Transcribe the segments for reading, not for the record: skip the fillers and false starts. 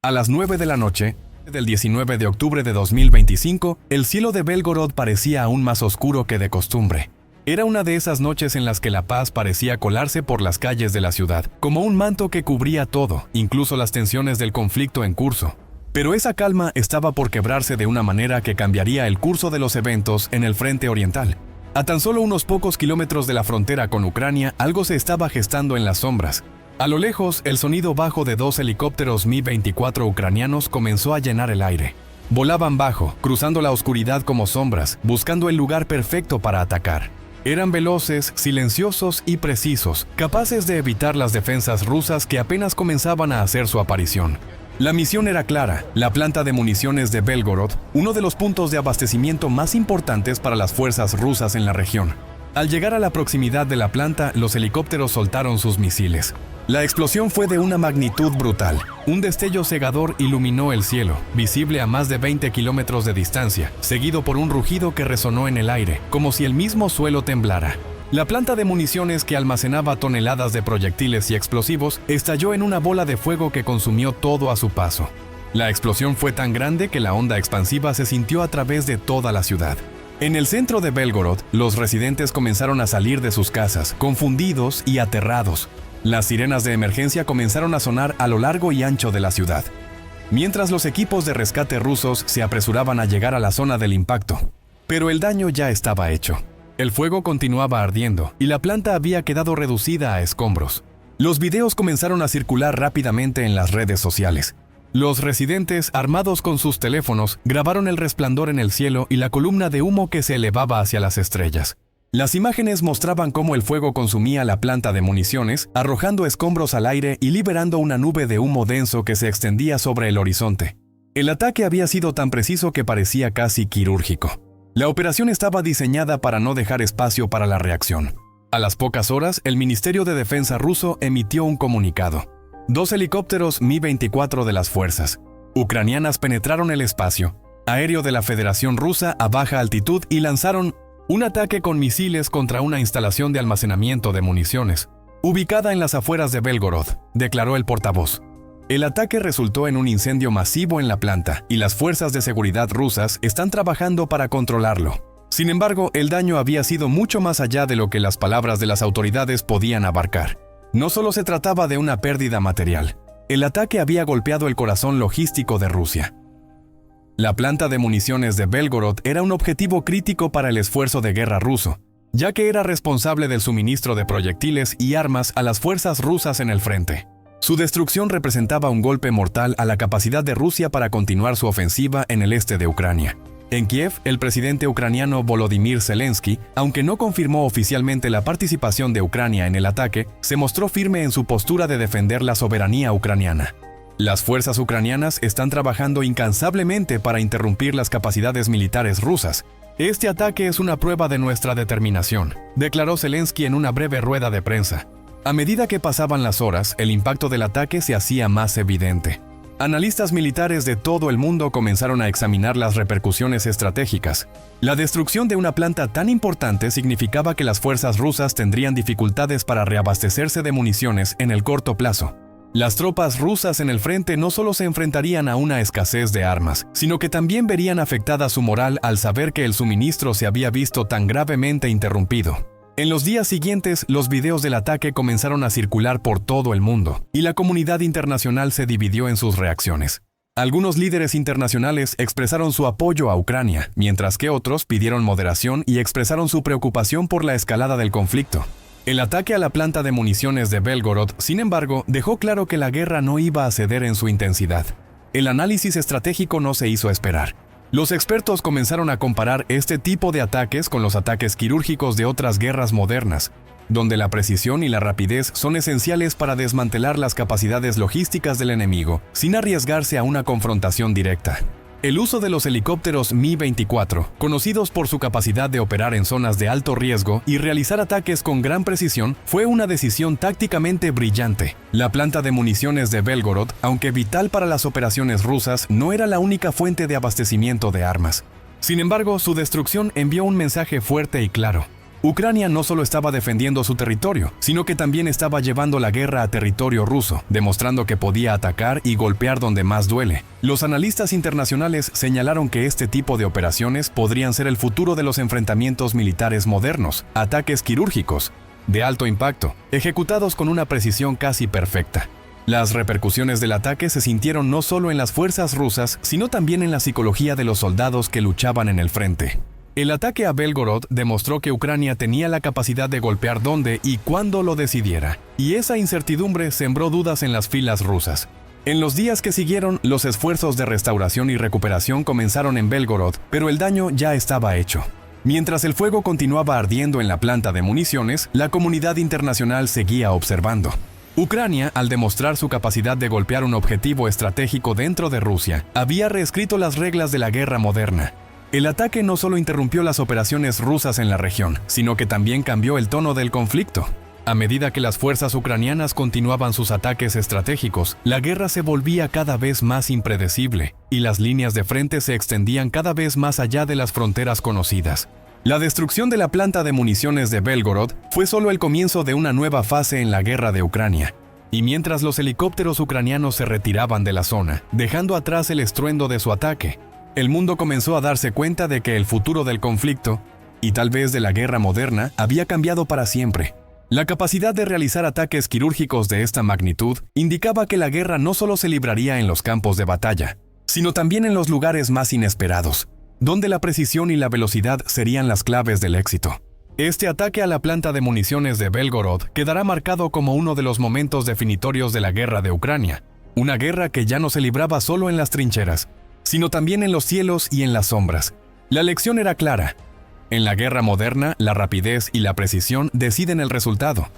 A las 9 de la noche del 19 de octubre de 2025, el cielo de Belgorod parecía aún más oscuro que de costumbre. Era una de esas noches en las que la paz parecía colarse por las calles de la ciudad, como un manto que cubría todo, incluso las tensiones del conflicto en curso. Pero esa calma estaba por quebrarse de una manera que cambiaría el curso de los eventos en el frente oriental. A tan solo unos pocos kilómetros de la frontera con Ucrania, algo se estaba gestando en las sombras. A lo lejos, el sonido bajo de 2 helicópteros Mi-24 ucranianos comenzó a llenar el aire. Volaban bajo, cruzando la oscuridad como sombras, buscando el lugar perfecto para atacar. Eran veloces, silenciosos y precisos, capaces de evitar las defensas rusas que apenas comenzaban a hacer su aparición. La misión era clara: la planta de municiones de Belgorod, uno de los puntos de abastecimiento más importantes para las fuerzas rusas en la región. Al llegar a la proximidad de la planta, los helicópteros soltaron sus misiles. La explosión fue de una magnitud brutal. Un destello cegador iluminó el cielo, visible a más de 20 kilómetros de distancia, seguido por un rugido que resonó en el aire, como si el mismo suelo temblara. La planta de municiones, que almacenaba toneladas de proyectiles y explosivos, estalló en una bola de fuego que consumió todo a su paso. La explosión fue tan grande que la onda expansiva se sintió a través de toda la ciudad. En el centro de Belgorod, los residentes comenzaron a salir de sus casas, confundidos y aterrados. Las sirenas de emergencia comenzaron a sonar a lo largo y ancho de la ciudad, mientras los equipos de rescate rusos se apresuraban a llegar a la zona del impacto. Pero el daño ya estaba hecho. El fuego continuaba ardiendo y la planta había quedado reducida a escombros. Los videos comenzaron a circular rápidamente en las redes sociales. Los residentes, armados con sus teléfonos, grabaron el resplandor en el cielo y la columna de humo que se elevaba hacia las estrellas. Las imágenes mostraban cómo el fuego consumía la planta de municiones, arrojando escombros al aire y liberando una nube de humo denso que se extendía sobre el horizonte. El ataque había sido tan preciso que parecía casi quirúrgico. La operación estaba diseñada para no dejar espacio para la reacción. A las pocas horas, el Ministerio de Defensa ruso emitió un comunicado. 2 helicópteros Mi-24 de las fuerzas ucranianas penetraron el espacio aéreo de la Federación Rusa a baja altitud y lanzaron un ataque con misiles contra una instalación de almacenamiento de municiones, ubicada en las afueras de Belgorod, declaró el portavoz. El ataque resultó en un incendio masivo en la planta y las fuerzas de seguridad rusas están trabajando para controlarlo. Sin embargo, el daño había sido mucho más allá de lo que las palabras de las autoridades podían abarcar. No solo se trataba de una pérdida material. El ataque había golpeado el corazón logístico de Rusia. La planta de municiones de Belgorod era un objetivo crítico para el esfuerzo de guerra ruso, ya que era responsable del suministro de proyectiles y armas a las fuerzas rusas en el frente. Su destrucción representaba un golpe mortal a la capacidad de Rusia para continuar su ofensiva en el este de Ucrania. En Kiev, el presidente ucraniano Volodymyr Zelensky, aunque no confirmó oficialmente la participación de Ucrania en el ataque, se mostró firme en su postura de defender la soberanía ucraniana. Las fuerzas ucranianas están trabajando incansablemente para interrumpir las capacidades militares rusas. Este ataque es una prueba de nuestra determinación, declaró Zelensky en una breve rueda de prensa. A medida que pasaban las horas, el impacto del ataque se hacía más evidente. Analistas militares de todo el mundo comenzaron a examinar las repercusiones estratégicas. La destrucción de una planta tan importante significaba que las fuerzas rusas tendrían dificultades para reabastecerse de municiones en el corto plazo. Las tropas rusas en el frente no solo se enfrentarían a una escasez de armas, sino que también verían afectada su moral al saber que el suministro se había visto tan gravemente interrumpido. En los días siguientes, los videos del ataque comenzaron a circular por todo el mundo, y la comunidad internacional se dividió en sus reacciones. Algunos líderes internacionales expresaron su apoyo a Ucrania, mientras que otros pidieron moderación y expresaron su preocupación por la escalada del conflicto. El ataque a la planta de municiones de Belgorod, sin embargo, dejó claro que la guerra no iba a ceder en su intensidad. El análisis estratégico no se hizo esperar. Los expertos comenzaron a comparar este tipo de ataques con los ataques quirúrgicos de otras guerras modernas, donde la precisión y la rapidez son esenciales para desmantelar las capacidades logísticas del enemigo, sin arriesgarse a una confrontación directa. El uso de los helicópteros Mi-24, conocidos por su capacidad de operar en zonas de alto riesgo y realizar ataques con gran precisión, fue una decisión tácticamente brillante. La planta de municiones de Belgorod, aunque vital para las operaciones rusas, no era la única fuente de abastecimiento de armas. Sin embargo, su destrucción envió un mensaje fuerte y claro. Ucrania no solo estaba defendiendo su territorio, sino que también estaba llevando la guerra a territorio ruso, demostrando que podía atacar y golpear donde más duele. Los analistas internacionales señalaron que este tipo de operaciones podrían ser el futuro de los enfrentamientos militares modernos, ataques quirúrgicos, de alto impacto, ejecutados con una precisión casi perfecta. Las repercusiones del ataque se sintieron no solo en las fuerzas rusas, sino también en la psicología de los soldados que luchaban en el frente. El ataque a Belgorod demostró que Ucrania tenía la capacidad de golpear donde y cuando lo decidiera, y esa incertidumbre sembró dudas en las filas rusas. En los días que siguieron, los esfuerzos de restauración y recuperación comenzaron en Belgorod, pero el daño ya estaba hecho. Mientras el fuego continuaba ardiendo en la planta de municiones, la comunidad internacional seguía observando. Ucrania, al demostrar su capacidad de golpear un objetivo estratégico dentro de Rusia, había reescrito las reglas de la guerra moderna. El ataque no solo interrumpió las operaciones rusas en la región, sino que también cambió el tono del conflicto. A medida que las fuerzas ucranianas continuaban sus ataques estratégicos, la guerra se volvía cada vez más impredecible, y las líneas de frente se extendían cada vez más allá de las fronteras conocidas. La destrucción de la planta de municiones de Belgorod fue solo el comienzo de una nueva fase en la guerra de Ucrania. Y mientras los helicópteros ucranianos se retiraban de la zona, dejando atrás el estruendo de su ataque, el mundo comenzó a darse cuenta de que el futuro del conflicto, y tal vez de la guerra moderna, había cambiado para siempre. La capacidad de realizar ataques quirúrgicos de esta magnitud indicaba que la guerra no solo se libraría en los campos de batalla, sino también en los lugares más inesperados, donde la precisión y la velocidad serían las claves del éxito. Este ataque a la planta de municiones de Belgorod quedará marcado como uno de los momentos definitorios de la guerra de Ucrania, una guerra que ya no se libraba solo en las trincheras, sino también en los cielos y en las sombras. La lección era clara. En la guerra moderna, la rapidez y la precisión deciden el resultado.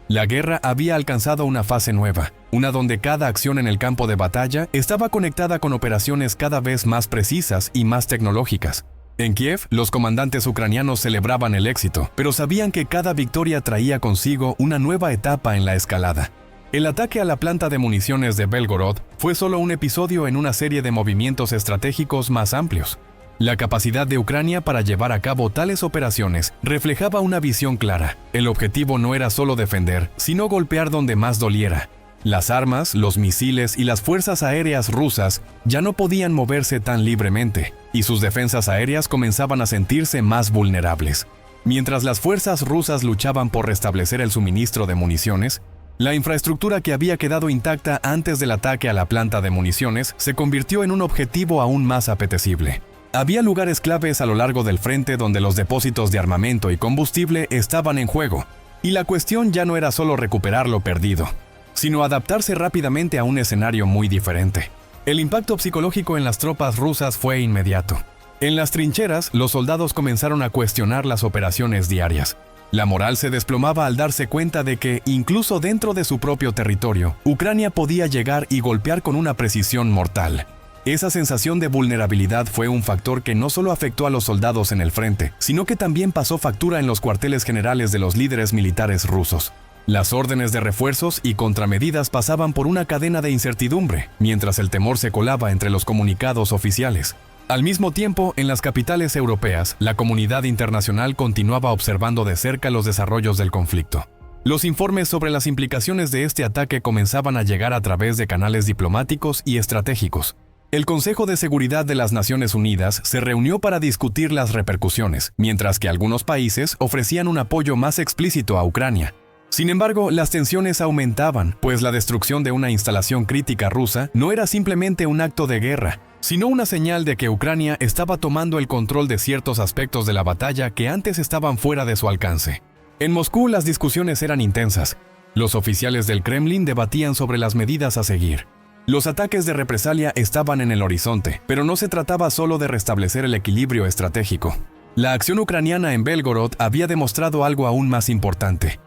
La guerra había alcanzado una fase nueva, una donde cada acción en el campo de batalla estaba conectada con operaciones cada vez más precisas y más tecnológicas. En Kiev, los comandantes ucranianos celebraban el éxito, pero sabían que cada victoria traía consigo una nueva etapa en la escalada. El ataque a la planta de municiones de Belgorod fue solo un episodio en una serie de movimientos estratégicos más amplios. La capacidad de Ucrania para llevar a cabo tales operaciones reflejaba una visión clara. El objetivo no era solo defender, sino golpear donde más doliera. Las armas, los misiles y las fuerzas aéreas rusas ya no podían moverse tan libremente, y sus defensas aéreas comenzaban a sentirse más vulnerables. Mientras las fuerzas rusas luchaban por restablecer el suministro de municiones, la infraestructura que había quedado intacta antes del ataque a la planta de municiones se convirtió en un objetivo aún más apetecible. Había lugares claves a lo largo del frente donde los depósitos de armamento y combustible estaban en juego, y la cuestión ya no era solo recuperar lo perdido, sino adaptarse rápidamente a un escenario muy diferente. El impacto psicológico en las tropas rusas fue inmediato. En las trincheras, los soldados comenzaron a cuestionar las operaciones diarias. La moral se desplomaba al darse cuenta de que, incluso dentro de su propio territorio, Ucrania podía llegar y golpear con una precisión mortal. Esa sensación de vulnerabilidad fue un factor que no solo afectó a los soldados en el frente, sino que también pasó factura en los cuarteles generales de los líderes militares rusos. Las órdenes de refuerzos y contramedidas pasaban por una cadena de incertidumbre, mientras el temor se colaba entre los comunicados oficiales. Al mismo tiempo, en las capitales europeas, la comunidad internacional continuaba observando de cerca los desarrollos del conflicto. Los informes sobre las implicaciones de este ataque comenzaban a llegar a través de canales diplomáticos y estratégicos. El Consejo de Seguridad de las Naciones Unidas se reunió para discutir las repercusiones, mientras que algunos países ofrecían un apoyo más explícito a Ucrania. Sin embargo, las tensiones aumentaban, pues la destrucción de una instalación crítica rusa no era simplemente un acto de guerra, sino una señal de que Ucrania estaba tomando el control de ciertos aspectos de la batalla que antes estaban fuera de su alcance. En Moscú las discusiones eran intensas. Los oficiales del Kremlin debatían sobre las medidas a seguir. Los ataques de represalia estaban en el horizonte, pero no se trataba solo de restablecer el equilibrio estratégico. La acción ucraniana en Belgorod había demostrado algo aún más importante.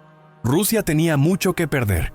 Rusia tenía mucho que perder,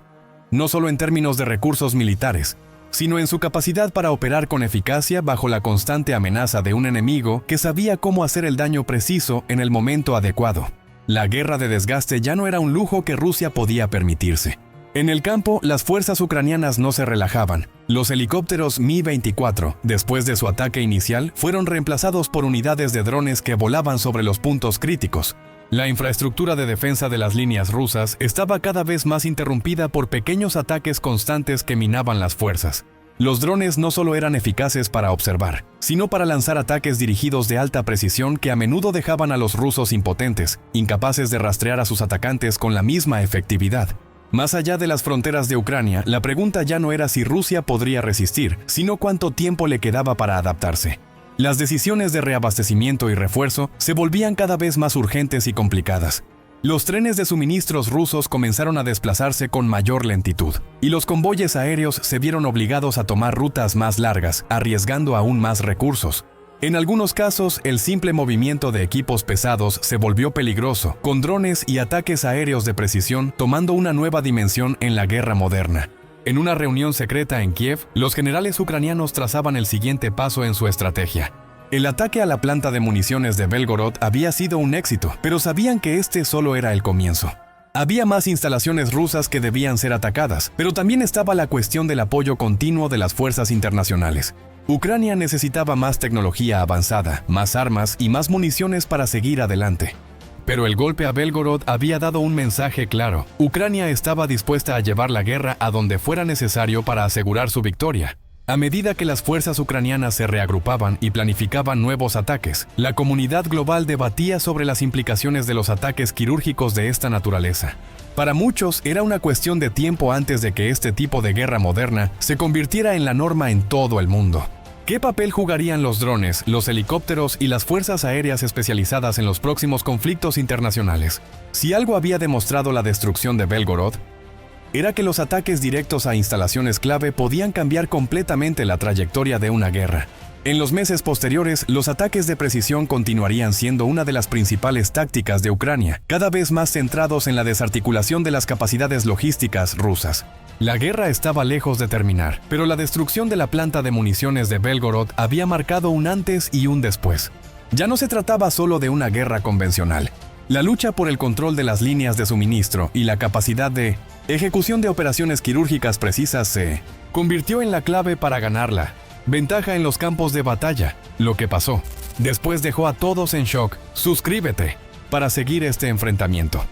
no solo en términos de recursos militares, sino en su capacidad para operar con eficacia bajo la constante amenaza de un enemigo que sabía cómo hacer el daño preciso en el momento adecuado. La guerra de desgaste ya no era un lujo que Rusia podía permitirse. En el campo, las fuerzas ucranianas no se relajaban. Los helicópteros Mi-24, después de su ataque inicial, fueron reemplazados por unidades de drones que volaban sobre los puntos críticos. La infraestructura de defensa de las líneas rusas estaba cada vez más interrumpida por pequeños ataques constantes que minaban las fuerzas. Los drones no solo eran eficaces para observar, sino para lanzar ataques dirigidos de alta precisión que a menudo dejaban a los rusos impotentes, incapaces de rastrear a sus atacantes con la misma efectividad. Más allá de las fronteras de Ucrania, la pregunta ya no era si Rusia podría resistir, sino cuánto tiempo le quedaba para adaptarse. Las decisiones de reabastecimiento y refuerzo se volvían cada vez más urgentes y complicadas. Los trenes de suministros rusos comenzaron a desplazarse con mayor lentitud, y los convoyes aéreos se vieron obligados a tomar rutas más largas, arriesgando aún más recursos. En algunos casos, el simple movimiento de equipos pesados se volvió peligroso, con drones y ataques aéreos de precisión tomando una nueva dimensión en la guerra moderna. En una reunión secreta en Kiev, los generales ucranianos trazaban el siguiente paso en su estrategia. El ataque a la planta de municiones de Belgorod había sido un éxito, pero sabían que este solo era el comienzo. Había más instalaciones rusas que debían ser atacadas, pero también estaba la cuestión del apoyo continuo de las fuerzas internacionales. Ucrania necesitaba más tecnología avanzada, más armas y más municiones para seguir adelante. Pero el golpe a Belgorod había dado un mensaje claro. Ucrania estaba dispuesta a llevar la guerra a donde fuera necesario para asegurar su victoria. A medida que las fuerzas ucranianas se reagrupaban y planificaban nuevos ataques, la comunidad global debatía sobre las implicaciones de los ataques quirúrgicos de esta naturaleza. Para muchos era una cuestión de tiempo antes de que este tipo de guerra moderna se convirtiera en la norma en todo el mundo. ¿Qué papel jugarían los drones, los helicópteros y las fuerzas aéreas especializadas en los próximos conflictos internacionales? Si algo había demostrado la destrucción de Belgorod, era que los ataques directos a instalaciones clave podían cambiar completamente la trayectoria de una guerra. En los meses posteriores, los ataques de precisión continuarían siendo una de las principales tácticas de Ucrania, cada vez más centrados en la desarticulación de las capacidades logísticas rusas. La guerra estaba lejos de terminar, pero la destrucción de la planta de municiones de Belgorod había marcado un antes y un después. Ya no se trataba solo de una guerra convencional. La lucha por el control de las líneas de suministro y la capacidad de ejecución de operaciones quirúrgicas precisas se convirtió en la clave para ganarla. Ventaja en los campos de batalla. Lo que pasó después dejó a todos en shock. Suscríbete para seguir este enfrentamiento.